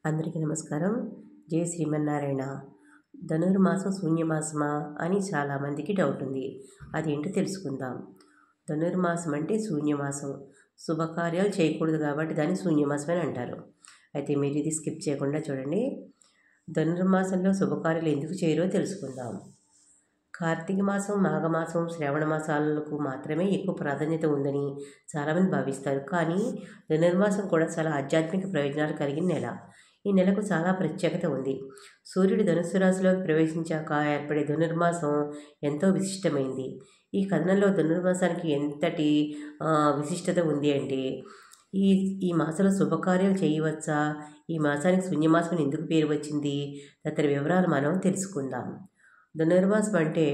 అందరికీ నమస్కారం. జై శ్రీమన్నారాయణ. ధనుర్మాసం శూన్యమాసమా అని చాలామందికి డౌట్ ఉంది. అదేంటో తెలుసుకుందాం. ధనుర్మాసం అంటే శూన్యమాసం. శుభకార్యాలు చేయకూడదు కాబట్టి దాన్ని శూన్యమాసం అని అంటారు. అయితే మీరు ఇది స్కిప్ చేయకుండా చూడండి. ధనుర్మాసంలో శుభకార్యాలు ఎందుకు చేయరో తెలుసుకుందాం. కార్తీక మాసం, మాఘమాసం, శ్రావణ మాసాలకు మాత్రమే ఎక్కువ ప్రాధాన్యత ఉందని చాలామంది భావిస్తారు. కానీ ధనుర్మాసం కూడా చాలా ఆధ్యాత్మిక ప్రయోజనాలు కలిగిన నెల. ఈ నెలకు చాలా ప్రత్యేకత ఉంది. సూర్యుడు ధనుస్సు రాశిలోకి ప్రవేశించాక ఏర్పడే ధనుర్మాసం ఎంతో విశిష్టమైంది. ఈ కథనంలో ధనుర్మాసానికి ఎంతటి విశిష్టత ఉంది అంటే ఈ ఈ మాసంలో శుభకార్యాలు చేయవచ్చా, ఈ మాసానికి శూన్యమాసం ఎందుకు పేరు వచ్చింది, తదితర వివరాలు మనం తెలుసుకుందాం. ధనుర్మాసం అంటే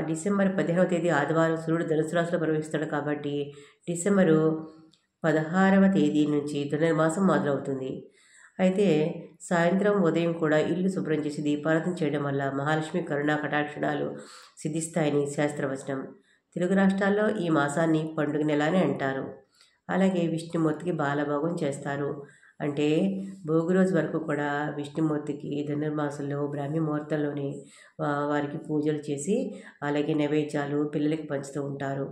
డిసెంబర్ 15వ తేదీ ఆదివారం సూర్యుడు ధనుసు రాశిలో ప్రవేశిస్తాడు కాబట్టి డిసెంబరు 16వ తేదీ నుంచి ధనుర్మాసం మొదలవుతుంది. అయితే సాయంత్రం ఉదయం కూడా ఇల్లు శుభ్రం చేసి దీపారాధన చేయడం వల్ల మహాలక్ష్మి కరుణా కటాక్షణాలు సిద్ధిస్తాయని శాస్త్రవచనం. తెలుగు రాష్ట్రాల్లో ఈ మాసాన్ని పండుగ నెల అని అంటారు. అలాగే విష్ణుమూర్తికి బాలభోగం చేస్తారు. అంటే భోగి రోజు వరకు కూడా విష్ణుమూర్తికి ధనుర్మాసంలో బ్రాహ్మీ ముహూర్తంలోనే వారికి పూజలు చేసి అలాగే నైవేద్యాలు పిల్లలకి పంచుతూ ఉంటారు.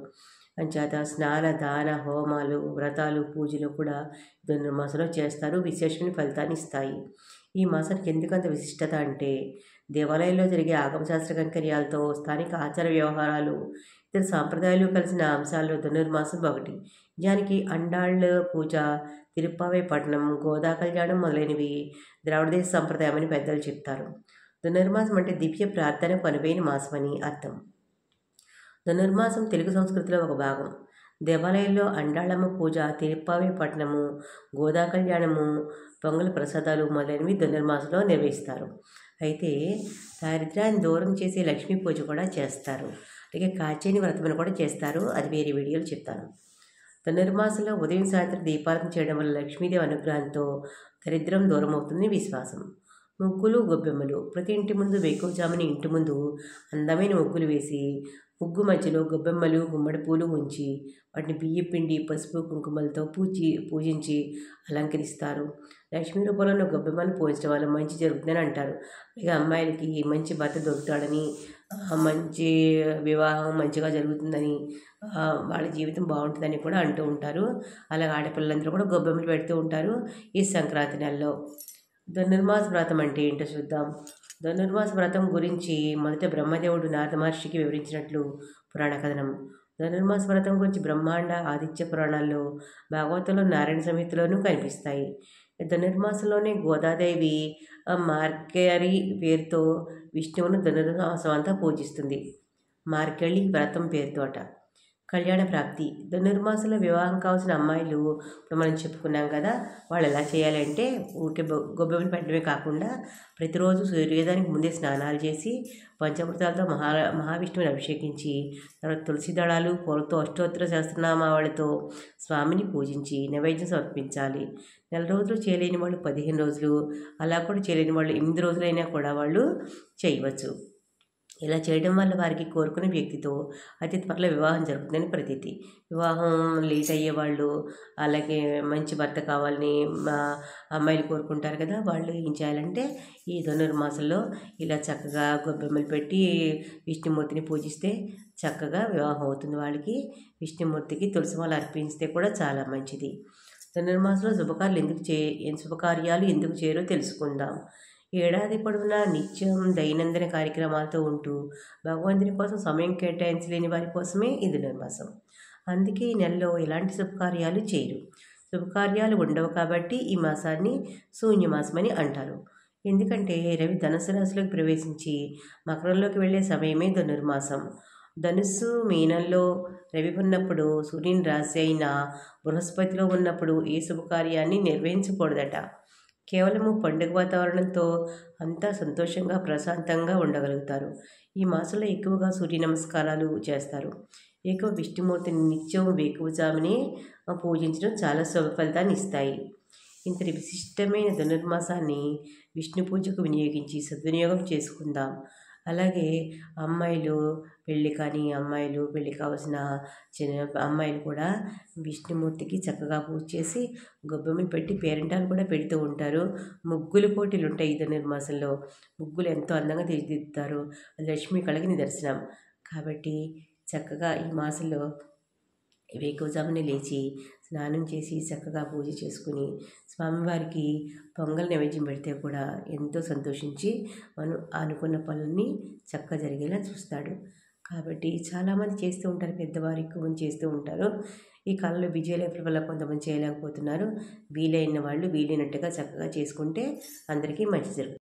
అంచేత స్నాన దాన హోమాలు వ్రతాలు పూజలు కూడా ధనుర్మాసంలో చేస్తారు. విశేషమైన ఫలితాన్ని ఇస్తాయి. ఈ మాసానికి ఎందుకంత విశిష్టత అంటే దేవాలయాల్లో జరిగే ఆగమశాస్త్ర కైంకర్యాలతో స్థానిక ఆచార వ్యవహారాలు ఇతర సాంప్రదాయాలు కలిసిన అంశాల్లో ధనుర్మాసం ఒకటి. నిజానికి అండాళ్ళ పూజ, తిరుప్పావై పట్టణం, గోదా కళ్యాణం మొదలైనవి ద్రావిడదేశ సంప్రదాయం అని పెద్దలు చెప్తారు. ధనుర్మాసం అంటే దివ్య ప్రార్థనకు అనువైన మాసమని అర్థం. ధనుర్మాసం తెలుగు సంస్కృతిలో ఒక భాగం. దేవాలయంలో అండాళమ్మ పూజ, తిరుప్పావై పట్టణము, గోదా కళ్యాణము, పొంగల్ ప్రసాదాలు మొదలైనవి ధనుర్మాసంలో నిర్వహిస్తారు. అయితే దారిద్ర్యాన్ని దూరం చేసే లక్ష్మీ పూజ కూడా చేస్తారు. అలాగే కాచేని వ్రతమును కూడా చేస్తారు. అది వేరే వీడియోలు చెప్తాను. ధనుర్మాసంలో ఉదయం సాయంత్రం దీపారాధన చేయడం వల్ల లక్ష్మీదేవి అనుగ్రహంతో దరిద్రం దూరం అవుతుందని విశ్వాసం. ముగ్గులు, గొబ్బెమ్మలు. ప్రతి ఇంటి ముందు వేకువజాముని ఇంటి ముందు అందమైన ముగ్గులు వేసి ముగ్గు మధ్యలో గొబ్బెమ్మలు, గుమ్మడి పూలు ఉంచి వాటిని బియ్యం పిండి, పసుపు, కుంకుమలతో పూజించి అలంకరిస్తారు. లక్ష్మీ రూపంలో గొబ్బెమ్మలు పూజించడం వల్ల మంచి జరుగుతుందని అంటారు. అలాగే అమ్మాయిలకి మంచి భర్త దొరుకుతాడని, మంచి వివాహం మంచిగా జరుగుతుందని, వాళ్ళ జీవితం బాగుంటుందని కూడా అంటూ ఉంటారు. అలాగే ఆడపిల్లలందరూ కూడా గొబ్బెమ్మలు పెడుతూ ఉంటారు ఈ సంక్రాంతి నెలలో. ధనుర్మాస వ్రతం అంటే ఏంటో చూద్దాం. ధనుర్మాస వ్రతం గురించి మొదట బ్రహ్మదేవుడు నారద మహర్షికి వివరించినట్లు పురాణ కథనం. ధనుర్మాస వ్రతం గురించి బ్రహ్మాండ, ఆదిత్య పురాణాల్లో, భాగవతంలో, నారాయణ సంహితలోనూ కనిపిస్తాయి. ధనుర్మాసంలోనే గోదాదేవి మార్కెరి పేరుతో విష్ణువును ధనుర్మాసం అంతా పూజిస్తుంది. మార్కెళి వ్రతం పేరుతో అట. కళ్యాణ ప్రాప్తి. ధనుర్మాసంలో వివాహం కావాల్సిన అమ్మాయిలు ఇప్పుడు మనం చెప్పుకున్నాం కదా, వాళ్ళు ఎలా చేయాలంటే ఊరికే గొబ్బెమ్మలు పెట్టడమే కాకుండా ప్రతిరోజు సూర్యోదయానికి ముందే స్నానాలు చేసి పంచామృతాలతో మహావిష్ణువుని అభిషేకించి తర్వాత తులసి దళాలు, పూలతో అష్టోత్తర సహస్రనామావళితో స్వామిని పూజించి నైవేద్యం సమర్పించాలి. నెల రోజులు చేయలేని వాళ్ళు 15 రోజులు, అలా కూడా చేయలేని వాళ్ళు 8 రోజులైనా కూడా వాళ్ళు చేయవచ్చు. ఇలా చేయడం వల్ల వారికి కోరుకునే వ్యక్తితో అతి త్వరలో వివాహం జరుగుతుందని ప్రతీతి. వివాహం లేట్ అయ్యేవాళ్ళు, అలాగే మంచి భర్త కావాలని అమ్మాయిలు కోరుకుంటారు కదా, వాళ్ళు ఏం చేయాలంటే ఈ ధనుర్మాసంలో ఇలా చక్కగా గొబ్బెమ్మలు పెట్టి విష్ణుమూర్తిని పూజిస్తే చక్కగా వివాహం అవుతుంది వాళ్ళకి. విష్ణుమూర్తికి తులసి మాల అర్పించితే కూడా చాలా మంచిది. ధనుర్మాసంలో శుభకార్యాలు ఎందుకు చేయరో తెలుసుకుందాం. ఏడాది పొడవునా నిత్యం దైనందిన కార్యక్రమాలతో ఉంటూ భగవంతుని కోసం సమయం కేటాయించలేని వారి కోసమే ఈ ధనుర్మాసం. అందుకే ఈ నెలలో ఎలాంటి శుభకార్యాలు చేయరు. శుభకార్యాలు ఉండవు కాబట్టి ఈ మాసాన్ని శూన్యమాసం అని అంటారు. ఎందుకంటే రవి ధనుసు రాశిలోకి ప్రవేశించి మకరంలోకి వెళ్ళే సమయమే ధనుర్మాసం. ధనుస్సు మీనంలో రవి ఉన్నప్పుడు, సూర్యుని రాశి అయిన బృహస్పతిలో ఉన్నప్పుడు ఏ శుభకార్యాన్ని నిర్వహించకూడదట. కేవలము పండుగ వాతావరణంతో అంతా సంతోషంగా ప్రశాంతంగా ఉండగలుగుతారు. ఈ మాసంలో ఎక్కువగా సూర్య నమస్కారాలు చేస్తారు. ఎక్కువ విష్ణుమూర్తిని నిత్యం వేకువజామునే పూజించడం చాలా శుభ ఫలితాన్ని ఇస్తాయి. ఇంతటి విశిష్టమైన ధనుర్మాసాన్ని విష్ణు పూజకు వినియోగించి సద్వినియోగం చేసుకుందాం. అలాగే అమ్మాయిలు పెళ్ళి కానీ అమ్మాయిలు పెళ్ళి కావాల్సిన చిన్న అమ్మాయిలు కూడా విష్ణుమూర్తికి చక్కగా పూజ చేసి గొబ్బెమ్మలు పెట్టి పేరంటాలు కూడా పెడుతూ ఉంటారు. ముగ్గులు పోటీలు ఉంటాయి ఈ ధనుర్మాసంలో. ముగ్గులు ఎంతో అందంగా తీర్చిదిద్దుతారు. లక్ష్మీ కళకి నిదర్శనం. కాబట్టి చక్కగా ఈ మాసంలో వేకువజామునే లేచి స్నానం చేసి చక్కగా పూజ చేసుకుని స్వామివారికి పొంగల్ నైవేద్యం పెడితే కూడా ఎంతో సంతోషించి మనం అనుకున్న పనుల్ని చక్కగా జరిగేలా చూస్తాడు. కాబట్టి చాలామంది చేస్తూ ఉంటారు, పెద్దవారు ఎక్కువ మంది చేస్తూ ఉంటారు. ఈ కాలంలో బిజీ లైఫ్ల వల్ల కొంతమంది చేయలేకపోతున్నారు. వీలైన వాళ్ళు వీలైనట్టుగా చక్కగా చేసుకుంటే అందరికీ మంచి జరుగుతుంది.